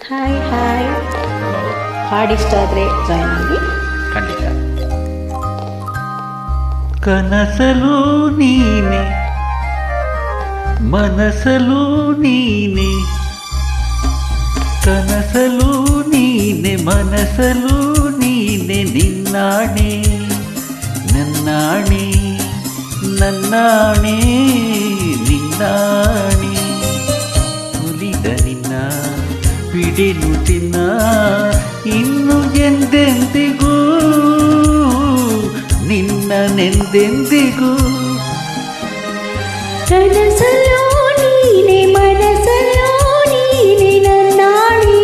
Hi hi. Hello. ಹಾಡಿಷ್ಟ ಆದರೆ join ಆಗಿ. ಖಂಡಿತ. ಕನಸಲು ನೀನೆ, ಮನಸಲು ನೀನೆ, ಕನಸಲು ನೀನೆ, ಮನಸಲು ನೀನೆ, ನಿನ್ನಾಣೆ ನನ್ನಾಣೆ, ನನ್ನಾಣೆ ನಿನ್ನಾಣೆ. ಉಲಿದ ನಿನ್ನ ಬಿಡೆನು ಚಿನ್ನ, ಇನ್ನು ಎಂದೆಂದಿಗೂ ನಿನ್ನನೆಂದೆಂದಿಗೂ. ಕನಸಲು ನೀನೆ, ಮನಸಲು ನೀನೆ, ನನ್ನಾಣೆ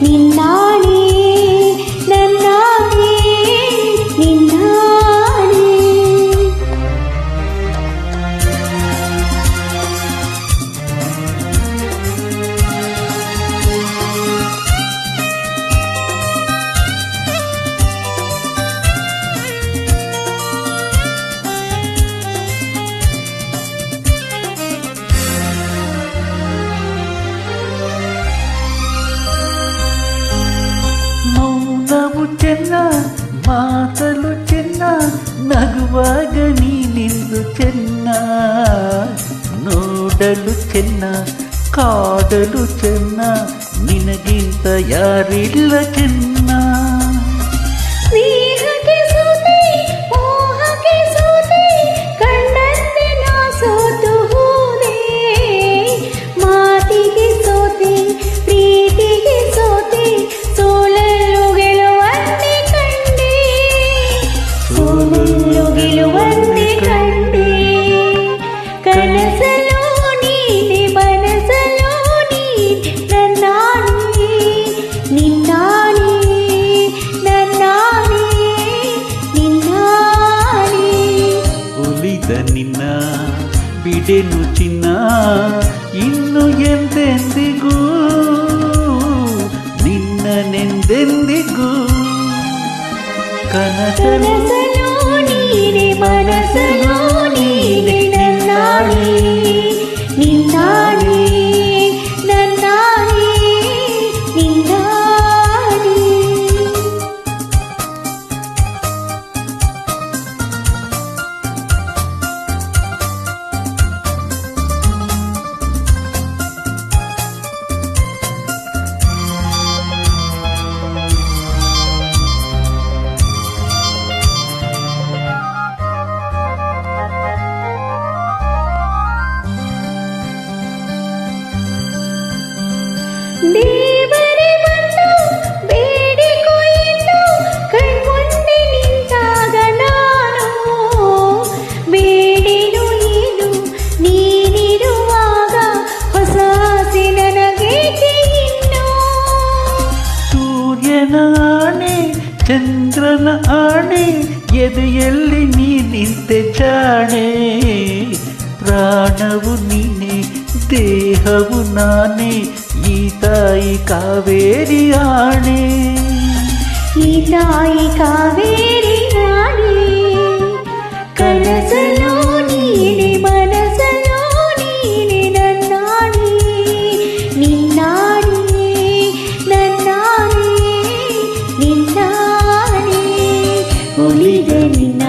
ನಿನ್ನಾಣೆ, ನನ್ನಾಣೆ ನಿನ್ನಾಣೆ. ಮೌನವು ಚೆನ್ನ, ಮಾತಲು ಚೆನ್ನ, ನಗುವಾಗ ನೀನಿಂದು ಚೆನ್ನ, ನೋಡಲು ಚೆನ್ನ, ಕಾಡಲು ಚೆನ್ನ, ನಿನಗಿಂತ ಯಾರಿಲ್ಲ ಚೆನ್ನ. ಸ್ನೇಹಕ್ಕೆ ಸೋತೆ, ಮೋಹಕ್ಕೆ ಸೋತೆ, ಕಂಡಂತೆ ನಾ ಸೋತು ಹೋದೆ. ಮಾತಿಗೆ ಸೋತೆ, ಪ್ರೀತಿಗೆ ಸೋತೆ, ಸೋಲಲು ಗೆಲುವಂತೆ ಕಂಡೆ, ಸೋಲಲು ಗೆಲುವಂತೆ ಕಂಡೆ. ಕನಸಲು ನೀನೆ, ಮನಸಲು ನೀನೆ, ನನ್ನಾಣೆ ನಿನ್ನಾಣೆ, ನನ್ನಾಣೆ ನಿನ್ನಾಣೆ. ಉಲಿದ ನಿನ್ನ ಬಿಡೆನು ಚಿನ್ನ, ಇನ್ನು ಎಂದೆಂದಿಗೂ ನಿನ್ನನೆಂದೆಂದಿಗೂ. ಕನಸಲು ಕನಸಲು ನೀನೆ, ಮನಸಲು ನೀನೆ, ನನ್ನಾಣೆ ನಿನ್ನಾಣೆ, ನನ್ನಾಣೆ ನಿನ್ನಾಣೆ. ದೇವರೇ ಬಂದು ಬೇಡಿಕೊ ಎಂದು ಕಣ್ಮುಂದೆ ನಿಂತಾಗ ನಾನು ಬೇಡೇನು ಏನು, ನೀನಿರುವಾಗ ಹೊಸ ಆಸೆ ನನಗೇಕೆ ಇನ್ನು. ಸೂರ್ಯನ ಆಣೆ, ಚಂದ್ರನ ಆಣೆ, ಎದೆಯಲ್ಲಿ ನೀ ನಿಂತೆ ಜಾಣೆ. ಪ್ರಾಣವು ನೀನೆ, ದೇಹವು ನಾನೇ, ಈ ತಾಯಿ ಕಾವೇರಿ ಆಣೆ. ಈ ತಾಯಿ ಕಾವೇರಿ ನಾನೇ. ಕನಸಲು ನೀನೆ, ಮನಸಲು ನೀನೆ, ನನ್ನಾಣೆ ನಿನ್ನಾಣೆ, ನನ್ನಾಣೆ ನಿನ್ನಾಣೆ. ಉಳಿದ ನಿನ್ನ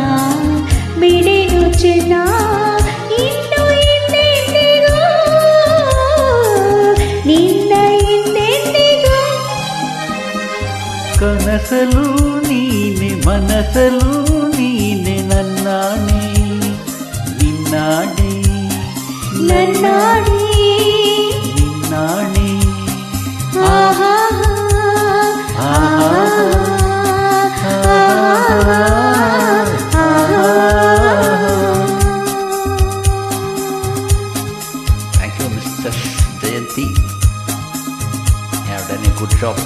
ಬಿಡೆನು ಚೆನ್ನ, ಇನ್ನು ಎಂದೆಂದಿಗೂ ನಿನ್ನ ಎಂದೆಂದಿಗೂ. ಕನಸಲು ನೀನೆ, ಮನಸಲು ನೀನೆ, ನನ್ನಾಣೆ ನಿನ್ನಾಣೆ, ನನ್ನಾಣೆ ನಿನ್ನಾಣೆ. ಆಹಾ ಆಹಾ Thank you, Mr. Jayanti. You have done a good job.